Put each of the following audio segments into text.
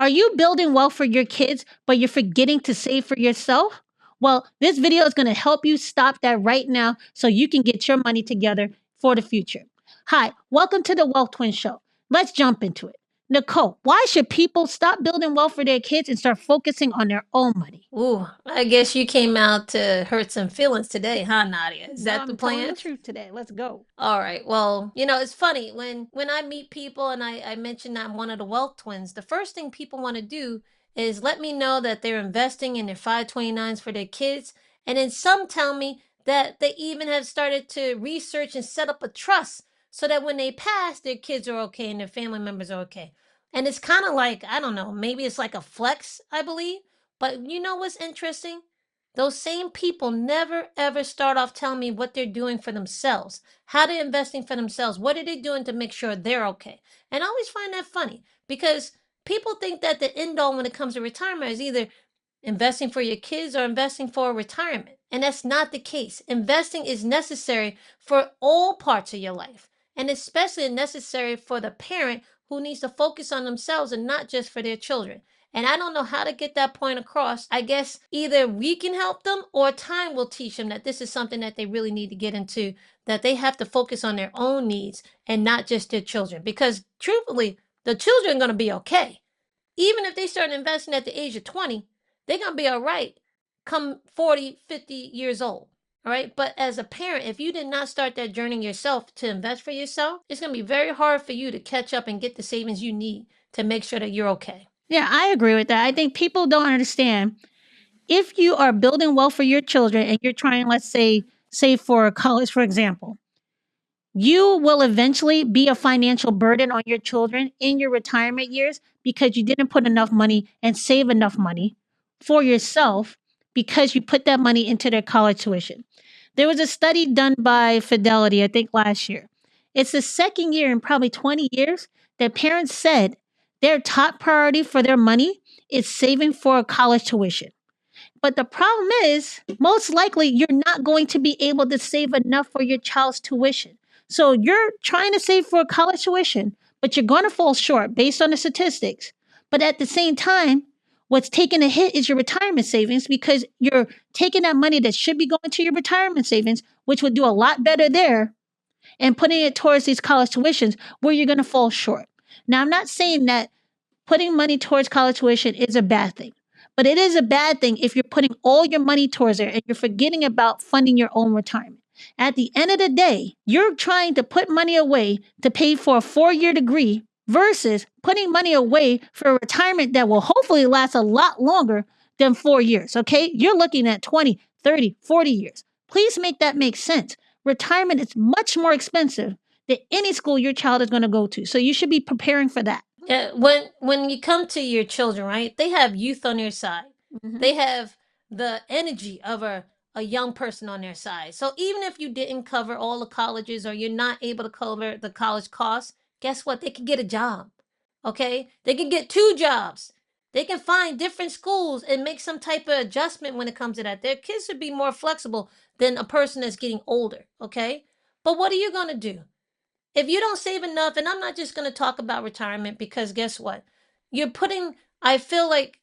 Are you building wealth for your kids, but you're forgetting to save for yourself? Well, this video is going to help you stop that right now so you can get your money together for the future. Hi, welcome to the Wealth Twin Show. Let's jump into it. Nicole, why should people stop building wealth for their kids and start focusing on their own money? Ooh, I guess you came out to hurt some feelings today, huh, Nadia? Is No, that the I'm telling plan? the truth today. Let's go. All right. Well, it's funny when I meet people and I mention that I'm one of the wealth twins, the first thing people want to do is let me know that they're investing in their 529s for their kids. And then some tell me that they even have started to research and set up a trust so that when they pass, their kids are okay and their family members are okay. And it's kind of like, I don't know, maybe it's like a flex, I believe. But you know what's interesting? Those same people never ever start off telling me what they're doing for themselves, how they're investing for themselves, what are they doing to make sure they're okay. And I always find that funny because people think that the end all when it comes to retirement is either investing for your kids or investing for retirement. And that's not the case. Investing is necessary for all parts of your life, and especially necessary for the parent who needs to focus on themselves and not just for their children. And I don't know how to get that point across. I guess either we can help them or time will teach them that this is something that they really need to get into, that they have to focus on their own needs and not just their children. Because truthfully, the children are going to be okay. Even if they start investing at the age of 20, they're going to be all right come 40, 50 years old. All right. But as a parent, if you did not start that journey yourself to invest for yourself, it's going to be very hard for you to catch up and get the savings you need to make sure that you're okay. Yeah, I agree with that. I think people don't understand if you are building wealth for your children and you're trying, let's say, save for college, for example, you will eventually be a financial burden on your children in your retirement years because you didn't put enough money and save enough money for yourself because you put that money into their college tuition. There was a study done by Fidelity, I think last year. It's the second year in probably 20 years that parents said their top priority for their money is saving for a college tuition. But the problem is, most likely, you're not going to be able to save enough for your child's tuition. So you're trying to save for college tuition, but you're going to fall short based on the statistics. But at the same time, what's taking a hit is your retirement savings because you're taking that money that should be going to your retirement savings, which would do a lot better there, and putting it towards these college tuitions where you're going to fall short. Now, I'm not saying that putting money towards college tuition is a bad thing. But it is a bad thing if you're putting all your money towards it and you're forgetting about funding your own retirement. At the end of the day, you're trying to put money away to pay for a 4-year degree versus putting money away for a retirement that will hopefully last a lot longer than 4 years, okay? You're looking at 20, 30, 40 years. Please make that make sense. Retirement is much more expensive than any school your child is going to go to. So you should be preparing for that. Yeah, when you come to your children, right? They have youth on their side. Mhm. They have the energy of a young person on their side. So even if you didn't cover all the colleges or you're not able to cover the college costs, guess what? They can get a job. Okay? They can get 2 jobs. They can find different schools and make some type of adjustment when it comes to that. Their kids should be more flexible than a person that's getting older. Okay? But what are you going to do? If you don't save enough, and I'm not just going to talk about retirement because guess what? I feel like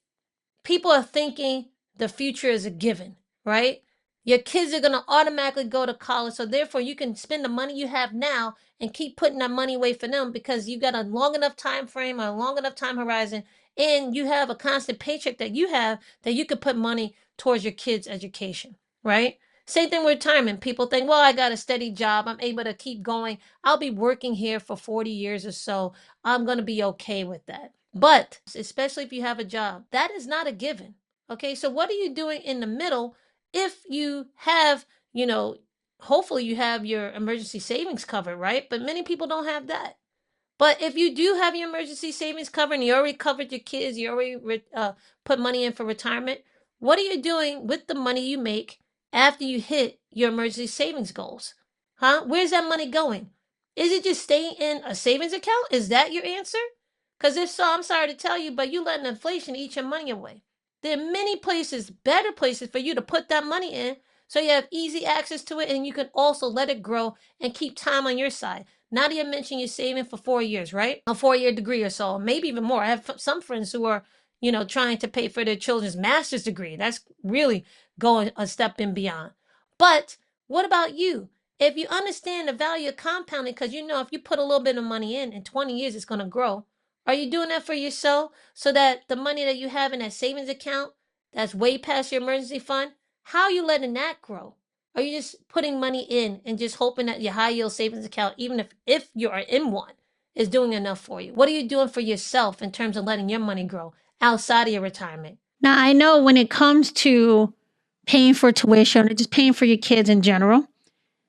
people are thinking the future is a given, right? Your kids are going to automatically go to college. So therefore, you can spend the money you have now and keep putting that money away for them because you got a long enough time frame or a long enough time horizon and you have a constant paycheck that you have that you could put money towards your kids' education, right? Same thing with retirement. People think, well, I got a steady job. I'm able to keep going. I'll be working here for 40 years or so. I'm going to be okay with that. But especially if you have a job, that is not a given. Okay. So what are you doing in the middle if you have, hopefully you have your emergency savings covered, right? But many people don't have that. But if you do have your emergency savings covered and you already covered your kids, you already put money in for retirement, what are you doing with the money you make after you hit your emergency savings goals? Huh? Where's that money going? Is it just staying in a savings account? Is that your answer? Because if so, I'm sorry to tell you, but you letting inflation eat your money away. There are many places, better places for you to put that money in so you have easy access to it and you can also let it grow and keep time on your side. Nadia mentioned you're saving for 4 years, right? A 4-year degree or so, maybe even more. I have some friends who are, trying to pay for their children's master's degree. That's really going a step in beyond. But what about you? If you understand the value of compounding, because if you put a little bit of money in 20 years, it's going to grow. Are you doing that for yourself so that the money that you have in that savings account that's way past your emergency fund, how are you letting that grow? Are you just putting money in and just hoping that your high yield savings account, even if you are in one, is doing enough for you? What are you doing for yourself in terms of letting your money grow outside of your retirement? Now, I know when it comes to paying for tuition or just paying for your kids in general,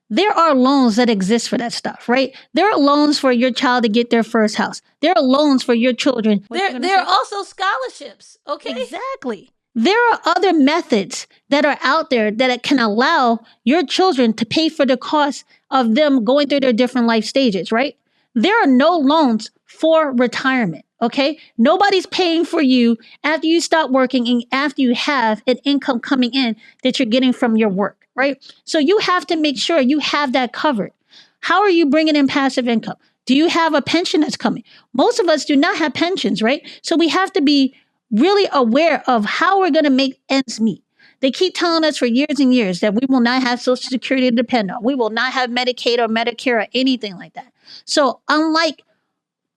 there are loans that exist for that stuff, right? There are loans for your child to get their first house. There are loans for your children. There are also scholarships, okay? Exactly. There are other methods that are out there that can allow your children to pay for the cost of them going through their different life stages, right? There are no loans for retirement, okay? Nobody's paying for you after you stop working and after you have an income coming in that you're getting from your work, right? So you have to make sure you have that covered. How are you bringing in passive income? Do you have a pension that's coming? Most of us do not have pensions, right? So we have to be really aware of how we're going to make ends meet. They keep telling us for years and years that we will not have Social Security to depend on. We will not have Medicaid or Medicare or anything like that. So, unlike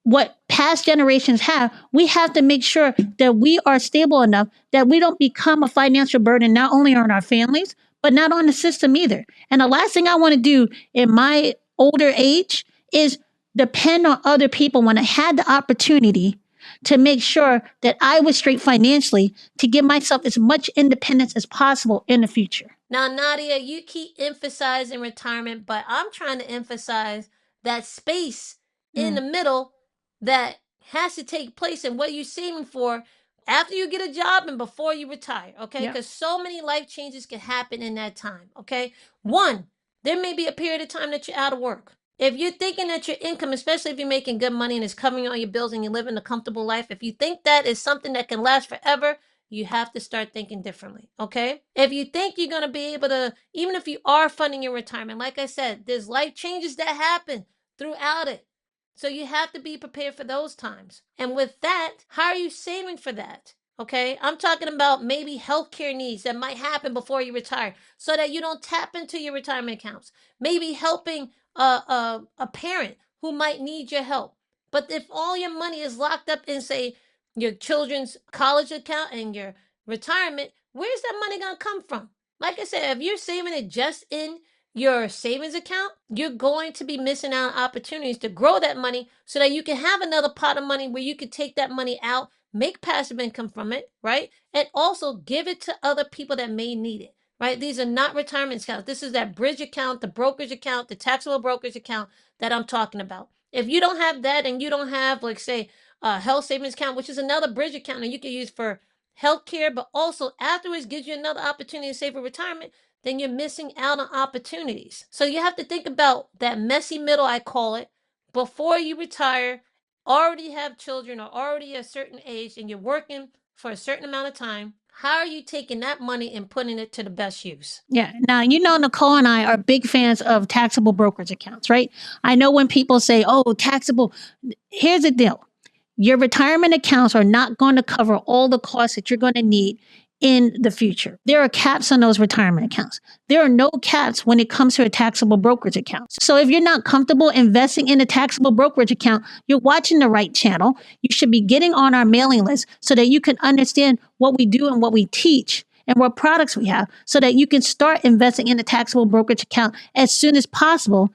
what past generations have, we have to make sure that we are stable enough that we don't become a financial burden not only on our families, but not on the system either. And the last thing I want to do in my older age is depend on other people when I had the opportunity to make sure that I was straight financially to give myself as much independence as possible in the future. Now, Nadia, you keep emphasizing retirement, but I'm trying to emphasize that space in the middle that has to take place and what you're saving for after you get a job and before you retire, okay? Yep. Because so many life changes can happen in that time, okay? One, there may be a period of time that you're out of work. If you're thinking that your income, especially if you're making good money and it's covering all your bills and you're living a comfortable life, if you think that is something that can last forever, you have to start thinking differently, okay? If you think you're going to be able to, even if you are funding your retirement, like I said, there's life changes that happen throughout it. So you have to be prepared for those times. And with that, how are you saving for that? Okay, I'm talking about maybe healthcare needs that might happen before you retire so that you don't tap into your retirement accounts. Maybe helping a parent who might need your help. But if all your money is locked up in, say, your children's college account and your retirement, where's that money going to come from? Like I said, if you're saving it just in your savings account, you're going to be missing out on opportunities to grow that money so that you can have another pot of money where you can take that money out, make passive income from it, right? And also give it to other people that may need it, right? These are not retirement accounts. This is that bridge account, the brokerage account, the taxable brokerage account that I'm talking about. If you don't have that and you don't have, like, say, a health savings account, which is another bridge account that you can use for healthcare, but also afterwards gives you another opportunity to save for retirement, then you're missing out on opportunities. So you have to think about that messy middle, I call it, before you retire, already have children or already a certain age, and you're working for a certain amount of time. How are you taking that money and putting it to the best use? Yeah. Now, Nicole and I are big fans of taxable brokerage accounts, right? I know when people say, oh, taxable, here's the deal. Your retirement accounts are not going to cover all the costs that you're going to need in the future. There are caps on those retirement accounts. There are no caps when it comes to a taxable brokerage account. So if you're not comfortable investing in a taxable brokerage account, you're watching the right channel. You should be getting on our mailing list so that you can understand what we do and what we teach and what products we have so that you can start investing in a taxable brokerage account as soon as possible,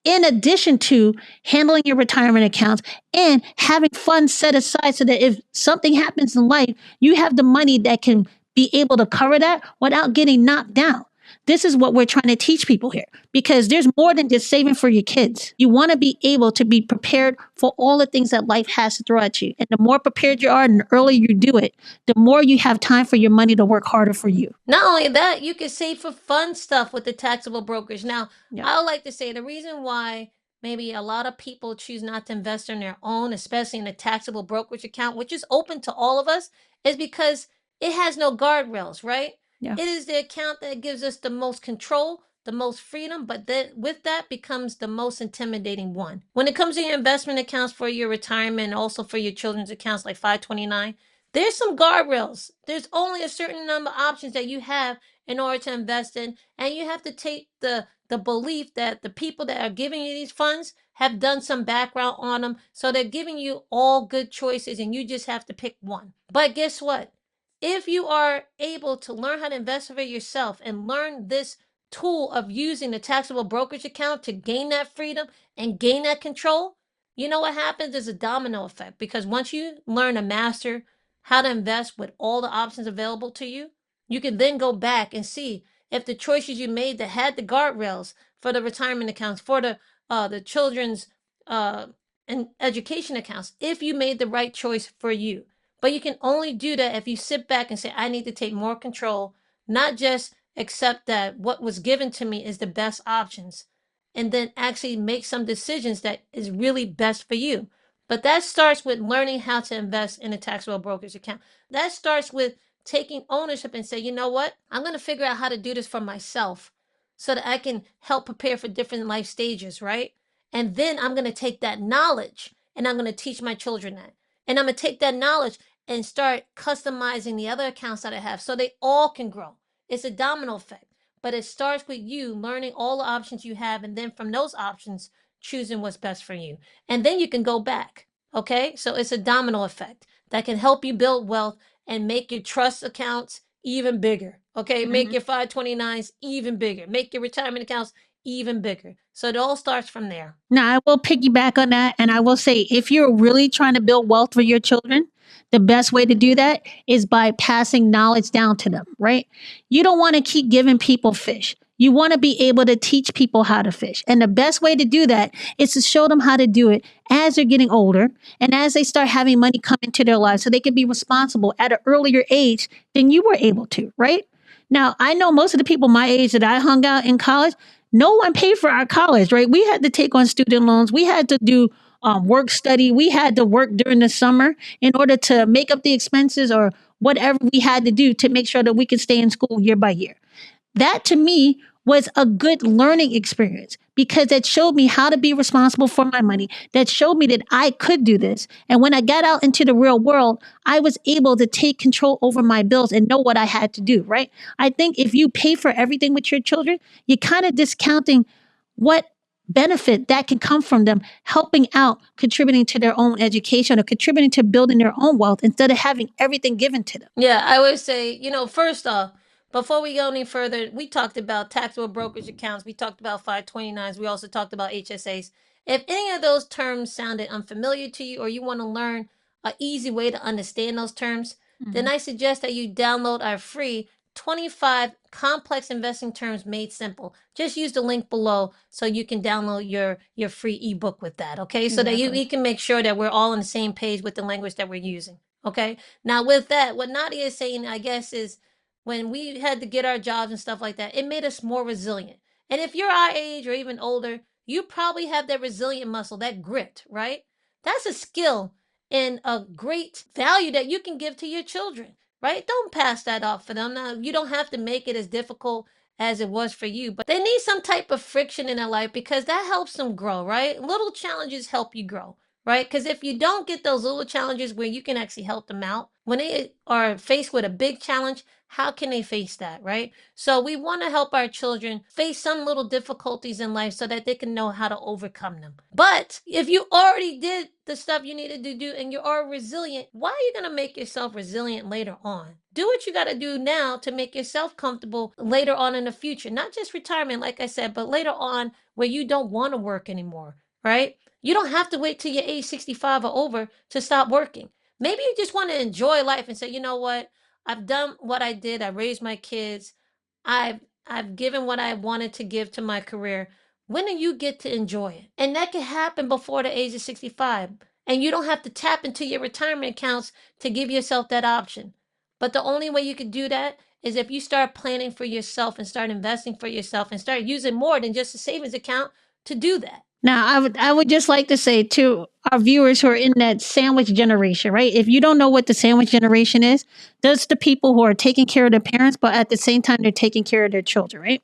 in addition to handling your retirement accounts and having funds set aside so that if something happens in life, you have the money that can be able to cover that without getting knocked down. This is what we're trying to teach people here because there's more than just saving for your kids. You want to be able to be prepared for all the things that life has to throw at you. And the more prepared you are and the earlier you do it, the more you have time for your money to work harder for you. Not only that, you can save for fun stuff with the taxable brokerage. Now, Yep. I would like to say the reason why maybe a lot of people choose not to invest on their own, especially in a taxable brokerage account, which is open to all of us, is because it has no guardrails, right? Yeah. It is the account that gives us the most control, the most freedom, but then with that becomes the most intimidating one. When it comes to your investment accounts for your retirement and also for your children's accounts like 529, there's some guardrails. There's only a certain number of options that you have in order to invest in, and you have to take the belief that the people that are giving you these funds have done some background on them, so they're giving you all good choices and you just have to pick one. But guess what? If you are able to learn how to invest for yourself and learn this tool of using the taxable brokerage account to gain that freedom and gain that control, you know what happens is a domino effect, because once you learn to master how to invest with all the options available to you, you can then go back and see if the choices you made that had the guardrails for the retirement accounts, for the children's uh and education accounts, if you made the right choice for you. But you can only do that if you sit back and say, I need to take more control, not just accept that what was given to me is the best options, and then actually make some decisions that is really best for you. But that starts with learning how to invest in a taxable brokerage account. That starts with taking ownership and say, you know what? I'm going to figure out how to do this for myself so that I can help prepare for different life stages, right? And then I'm going to take that knowledge and I'm going to teach my children that. And I'm going to take that knowledge and start customizing the other accounts that I have so they all can grow. It's a domino effect, but it starts with you learning all the options you have, and then from those options, choosing what's best for you. And then you can go back. Okay. So it's a domino effect that can help you build wealth and make your trust accounts even bigger. Okay. Make your 529s even bigger, make your retirement accounts even bigger. So it all starts from there. Now, I will piggyback on that. And I will say, if you're really trying to build wealth for your children, the best way to do that is by passing knowledge down to them, right? You don't want to keep giving people fish. You want to be able to teach people how to fish. And the best way to do that is to show them how to do it as they're getting older and as they start having money come into their lives so they can be responsible at an earlier age than you were able to, right? Now, I know most of the people my age that I hung out in college, no one paid for our college, right? We had to take on student loans. We had to do work study. We had to work during the summer in order to make up the expenses or whatever we had to do to make sure that we could stay in school year by year. That to me was a good learning experience because it showed me how to be responsible for my money. That showed me that I could do this. And when I got out into the real world, I was able to take control over my bills and know what I had to do, right? I think if you pay for everything with your children, you're kind of discounting what benefit that can come from them helping out, contributing to their own education or contributing to building their own wealth instead of having everything given to them. Yeah, I would say, first off, before we go any further, we talked about taxable brokerage accounts. We talked about 529s. We also talked about HSAs. If any of those terms sounded unfamiliar to you or you want to learn an easy way to understand those terms, then I suggest that you download our free 25 complex investing terms made simple. Just use the link below so you can download your free ebook with that, okay? So that you can make sure that we're all on the same page with the language that we're using, okay? Now, with that, what Nadia is saying, I guess, is when we had to get our jobs and stuff like that, it made us more resilient. And if you're our age or even older, you probably have that resilient muscle, that grit, right? That's a skill and a great value that you can give to your children, right? Don't pass that off for them. Now, you don't have to make it as difficult as it was for you, but they need some type of friction in their life because that helps them grow, right? Little challenges help you grow, right? Because if you don't get those little challenges where you can actually help them out, when they are faced with a big challenge, how can they face that, right? So we want to help our children face some little difficulties in life so that they can know how to overcome them. But if you already did the stuff you needed to do and you are resilient, why are you going to make yourself resilient later on? Do what you got to do now to make yourself comfortable later on in the future. Not just retirement, like I said, but later on where you don't want to work anymore, right? You don't have to wait till you're age 65 or over to stop working. Maybe you just want to enjoy life and say, you know what? I've done what I did. I raised my kids. I've I've given what I wanted to give to my career. When do you get to enjoy it? And that can happen before the age of 65. And you don't have to tap into your retirement accounts to give yourself that option. But the only way you can do that is if you start planning for yourself and start investing for yourself and start using more than just a savings account to do that. Now, I would just like to say to our viewers who are in that sandwich generation, right? If you don't know what the sandwich generation is, that's the people who are taking care of their parents, but at the same time they're taking care of their children, right?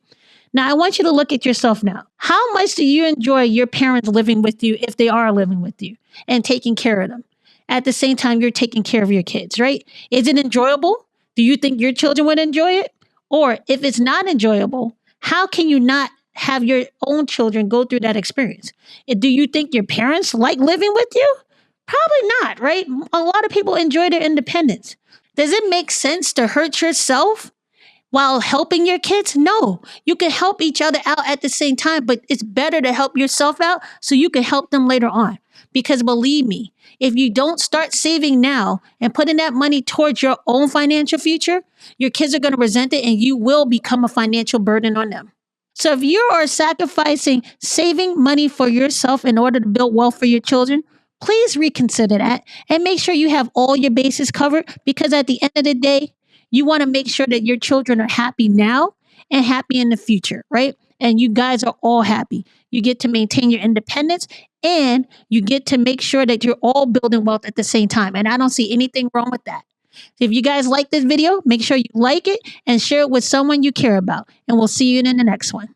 Now, I want you to look at yourself now. How much do you enjoy your parents living with you if they are living with you and taking care of them? At the same time, you're taking care of your kids, right? Is it enjoyable? Do you think your children would enjoy it? Or if it's not enjoyable, how can you not have your own children go through that experience? Do you think your parents like living with you? Probably not, right? A lot of people enjoy their independence. Does it make sense to hurt yourself while helping your kids? No, you can help each other out at the same time, but it's better to help yourself out so you can help them later on. Because believe me, if you don't start saving now and putting that money towards your own financial future, your kids are going to resent it and you will become a financial burden on them. So if you are sacrificing saving money for yourself in order to build wealth for your children, please reconsider that and make sure you have all your bases covered, because at the end of the day, you want to make sure that your children are happy now and happy in the future, right? And you guys are all happy. You get to maintain your independence and you get to make sure that you're all building wealth at the same time. And I don't see anything wrong with that. If you guys like this video, make sure you like it and share it with someone you care about. And we'll see you in the next one.